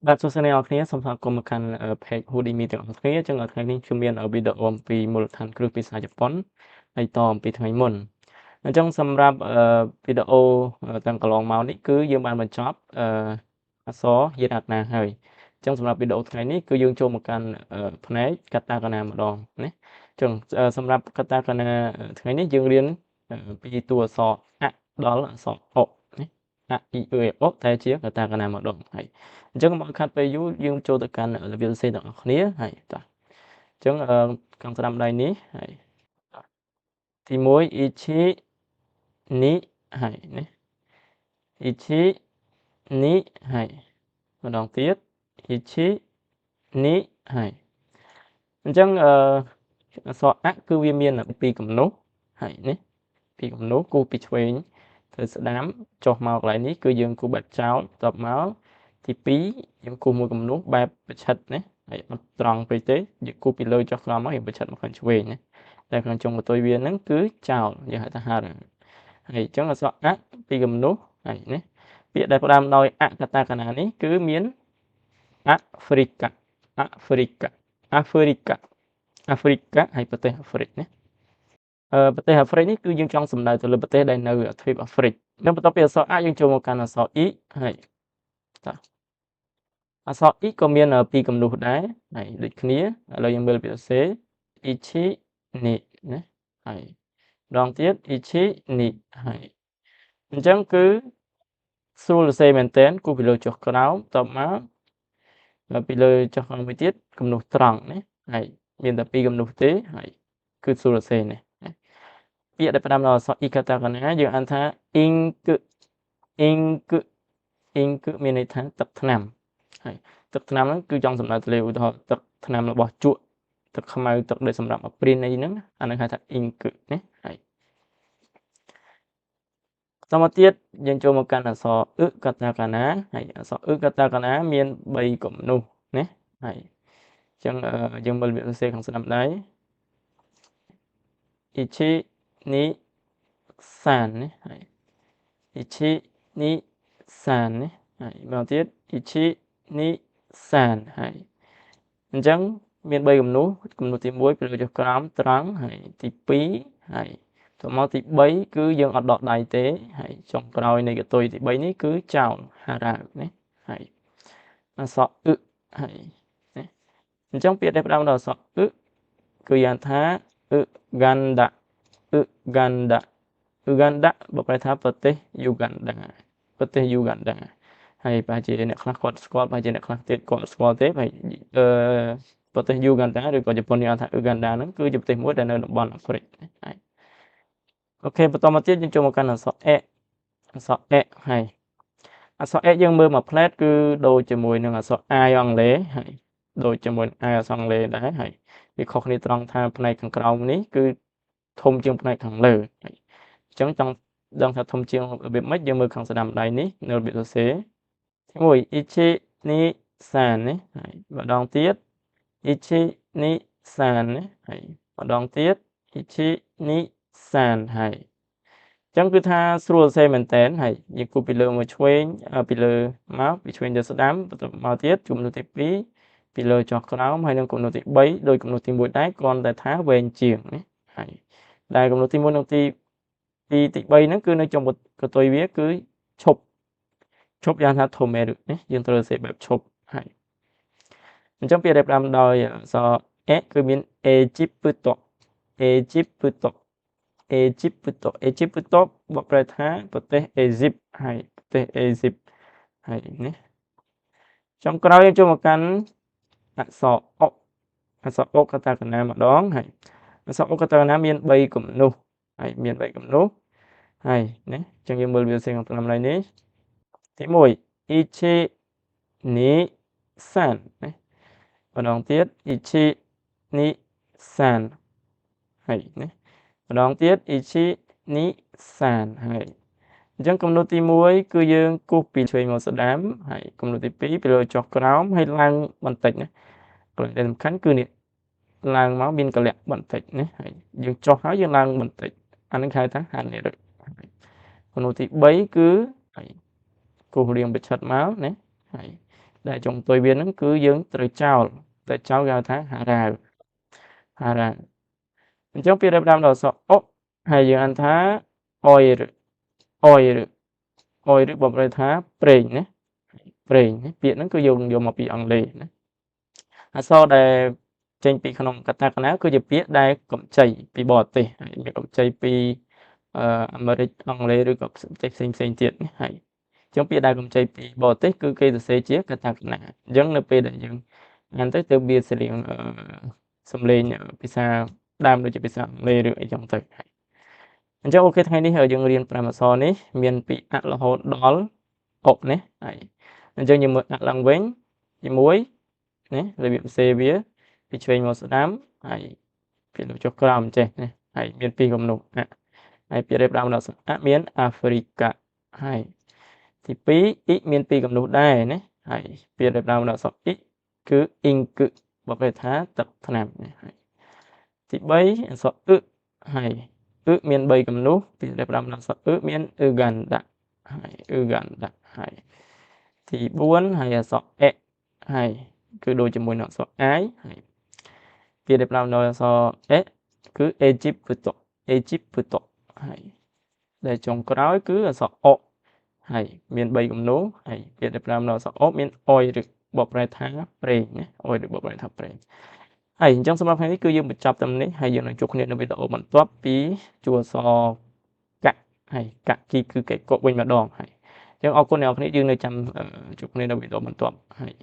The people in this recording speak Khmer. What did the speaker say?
បាទសួស្តីអ្នកនរគ្នាសូមស្វាគមន៍មកកាន់ page Houdini ទាំងអស់គ្នាអញ្ចឹងថ្ងៃនេះខ្ញុំមានវីដេអូអំពីមូលដ្ឋានគ្រឹះភាសាជប៉ុនហើយតអំពីថ្ងៃមុនអញ្ចឹងសម្រាប់វីដេអូទាំងកន្លងមកនេះគឺយើងបានបញ្ចប់អក្សរហៀរណាហើយអញ្ចឹងសម្រាប់វីដេអូថ្ងៃនេះគឺយើងចូលមកកាន់ផ្នែកកាតាកាណាម្ដងណាអញ្ចឹងសម្រាប់កាតាកាណាថ្ងៃនេះយើងរៀនពីតួអក្សរអដល់អក្សរអណាអ៊ីអ៊ឺអតែជាកាតាកាណាម្ដងហើយអញ្ចឹងមកខាត់ពេលយូរយើងចូលទៅកាន់របៀបសរសេរទាំងអស់គ្នាហើយតោះអញ្ចឹងខាងស្ដាំដៃនេះហើយទី1 ichi ni ហើយណា ichi ni ហើយម្ដងទៀត ichi ni ហើយអញ្ចឹងអក្សរអគឺវាមានពីរគំនូសហើយនេះពីរគំនូសគូសពីឆ្វេងទៅស្ដាំចុះមកកន្លែងនេះគឺយើងគូសបែបចោលបន្ទាប់មកទី2យើងគូសមួយគំនូសបែបប្រឆិតណាហើយអត់ត្រង់ពេកទេយើងគូសពីលើចុះក្រោមមកយើងប្រឆិតមកខាងឆ្វេងណាតែខាងចុងបន្ទុយវាហ្នឹងគឺចោលយើងហៅថាហារហើយអញ្ចឹងអក្សរអពីរគំនូសហើយណាពាក្យដែលផ្ដើមដោយអកតាកណានេះគឺមានអាហ្វ្រិកាអាហ្វ្រិកាអាហ្វ្រិកាអាហ្វ្រិកាហើយប្រទេសអាហ្វ្រិកណាប្រទេសអាហ្វ្រិកនេះគឺយើងចង់សំដៅទៅលើប្រទេសដែលនៅទ្វីបអាហ្វ្រិកនឹងបន្ទាប់ពីអក្សរអយើងចូលមកកាន់អក្សរអ៊ីហើយតោះអក្សរអ៊ីក៏មានពីរគំនូសដែរហើយដូចគ្នាឥឡូវយើងមើលពីសរសេរ ichi ni ណាហើយម្ដងទៀត ichi ni ហើយអញ្ចឹងគឺស្រួលសរសេរមែនទែនគូសពីលើចុះក្រោមបន្ទាប់មកពីលើចុះក្រោមមួយទៀតគំនូសត្រង់ណាហើយមានតែពីរគំនូសទេហើយគឺស្រួលសរសេរណាពាក្យដែលផ្ដើមដោយអក្សរអ៊ីកាតាកាណាយើងអានថា ink ink ink មានន័យថាទឹកថ្នាំហើយទឹកថ្នាំហ្នឹងគឺចង់សំដៅទៅលើឧទាហរណ៍ទឹកថ្នាំរបស់ជក់ទឹកខ្មៅទឹកដែលសម្រាប់ឲ្យព្រានអីហ្នឹងអាហ្នឹងហៅថា ink ណាហើយបន្តមកទៀតយើងចូលមកកាន់អក្សរអ៊ឹកាតាកាណាហើយអក្សរអ៊ឹកាតាកាណាមាន3គំនូសណាហើយអញ្ចឹងយើងមើលរបៀបសរសេរខាងស្ដាំដៃ ichi ni san ណាហើយ ichi ni san ណាហើយម្ដងទៀត ichi ni san ហើយអញ្ចឹងមាន3គំនូសគំនូសទី1ពីលើចុះក្រោមត្រង់ហើយទី2ហើយទៅមកទី3គឺយើងអត់ដកដៃទេហើយចុងក្រោយនៃកតុយទី3នេះគឺចោលហារ៉ាវណាហើយអក្សរអ៊ឹហើយណាអញ្ចឹងពាក្យដែលផ្ដើមដោយអក្សរអ៊ឹគឺយ៉ាងថាអ៊ឹហ្គាន់ដាអ៊ឹហ្គាន់ដាអ៊ឹហ្គាន់ដាបើប្រែថាប្រទេសយូហ្គាន់ដាប្រទេសយូហ្គាន់ដាហើយប្រហែលជាអ្នកខ្លះគាត់ស្គាល់ប្រហែលជាអ្នកខ្លះទៀតគាត់ស្គាល់ទេហើយប្រទេសយូហ្គាន់ដាឬក៏ជប៉ុនយើងហៅថាអ៊ឹហ្គាន់ដាហ្នឹងគឺជាប្រទេសមួយដែលនៅតំបន់អាហ្វ្រិកហើយអូខេបន្តមកទៀតយើងចូលមកកាន់អក្សរអេអក្សរអេហើយអក្សរអេយើងមើលមួយផ្លែតគឺដូចជាមួយនឹងអក្សរ I អង់គ្លេសហើយដូចជាមួយ I អក្សរអង់គ្លេសដែរហើយវាខុសគ្នាត្រង់ថាផ្នែកខាងក្រោមនេះគឺធំជាងផ្នែកខាងលើអញ្ចឹងចង់ដឹងថាធំជាងរបៀបម៉េចយើងមើលខាងស្ដាំដៃនេះនៅរបៀបសរសេរទី1 ichi ni san ណាហើយម្ដងទៀត ichi ni san ណាហើយម្ដងទៀត ichi ni san ហើយអញ្ចឹងគឺថាស្រួលសរសេរមែនទែនហើយយើងគូសពីលើមកឆ្វេងពីលើមកពីឆ្វេងទៅស្ដាំបន្ទាប់មកទៀតគំនូសទី2ពីលើចុះក្រោមហើយនិងគំនូសទី3ដូចគំនូសទី1ដែរគ្រាន់តែថាវែងជាងណាហើយដែលគំនូសទី1និងទី3ហ្នឹងគឺនៅចុងកតុយវាគឺឈប់យ៉ាងថាធំមែនណាយើងត្រូវសរសេរបែបឈប់ហើយអញ្ចឹងពាក្យដែលផ្ដើមដោយអក្សរអេគឺមាន Egypto Egypto Egypto Egypto បកប្រែថាប្រទេសអេស៊ីបហើយប្រទេសអេស៊ីបហើយនេះចុងក្រោយយើងចូលមកកាន់អក្សរអុកអក្សរអុកកាតាកាណាម្ដងហើយអក្សរអុកកាតាកាណាមាន3គំនូសហើយមាន3គំនូសហើយណាអញ្ចឹងយើងមើលវាសរសេរក្នុងតម្លៃនេះទី1 ichi ni san ណាម្ដងទៀត ichi ni san ហើយណាម្ដងទៀត ichi ni san ហើយអញ្ចឹងគំនូសទី1គឺយើងគូសពីឆ្វេងមកស្ដាំហើយគំនូសទី2ពីលើចុះក្រោមហើយឡើងបន្តិចណាកន្លែងដែលសំខាន់គឺនេះឡើងមកមានកលៈបន្តិចណាហើយយើងចុះហើយយើងឡើងបន្តិចអានេះហៅថាហានិរិកគំនូសទី3គឺហើយគូសរៀងប្រឆិតមកណាហើយ ដែលចុងទុយវាហ្នឹងគឺយើងត្រូវចោលគេហៅថាហារ៉ាវអញ្ចឹងពាក្យរៀបរាប់ដោយអក្សរអុកហើយយើងអានថា oil oil oil បកប្រែថាប្រេងណាប្រេងពាក្យហ្នឹងគឺយកមកពីអង់គ្លេសណាអក្សរដែលចេញពីក្នុងកាតាកណៅគឺជាពាក្យដែលកម្ចីពីបរទេសហើយមានកម្ចីពីអាមេរិកអង់គ្លេសឬក៏ប្រទេសផ្សេងៗទៀតណាហើយអញ្ចឹងពាក្យដែលកម្ចីពីបរទេសគឺគេសរសេរជាកាតាកណៅអញ្ចឹងនៅពេលដែលយើងអានទៅទើបវាស្រដៀងសំឡេងភាសាដើមដូចជាភាសាអង់គ្លេសឬអីចឹងទៅអញ្ចឹងអូខេថ្ងៃនេះយើងរៀន5អក្សរនេះមានពីអរហូតដល់អុកណាហើយអញ្ចឹងយើងមើលអឡើងវិញទី1ណារបៀបសរសេរវាពីឆ្វេងមកស្ដាំហើយពីលើចុះក្រោមចេះណាហើយមានពីរគំនូសហើយពាក្យរៀបរាប់ដល់អមានអាហ្វ្រិកាហើយទី2អ៊ីមានពីរគំនូសដែរណាហើយពាក្យរៀបរាប់ដល់អ៊ីគឺអ៊ីងគឺបកប្រែថាទឹកថ្នាំណាហើយទី3អក្សរហើយមាន3គំនូសពាក្យរៀបរាប់ដល់អក្សរមានអ៊ឺហ្គាន់ដាហើយទី4ហើយអក្សរអេហើយគឺដូចជាមួយនឹងអក្សរអាយហើយពាក្យរៀបរាប់ដល់អក្សរអេគឺអេជីបពុតហើយដែលចុងក្រោយគឺអក្សរអហើយមាន3គំនូសហើយពាក្យរៀបរាប់ដល់អក្សរអមានអុយឬបកប្រែថាប្រេងណាអុយឬបកប្រែថាប្រេងហើយអញ្ចឹងសម្រាប់ថ្ងៃនេះគឺយើងបញ្ចប់ត្រឹមនេះហើយយើងនឹងជួបគ្នានៅវីដេអូបន្ទាប់ពីជួរអក្សរកៈហើយកៈគីគឺកែកវិញម្ដងហើយអញ្ចឹងអរគុណអ្នកនរគ្នាយើងនៅចាំជួបគ្នានៅវីដេអូបន្ទាប់ហើយ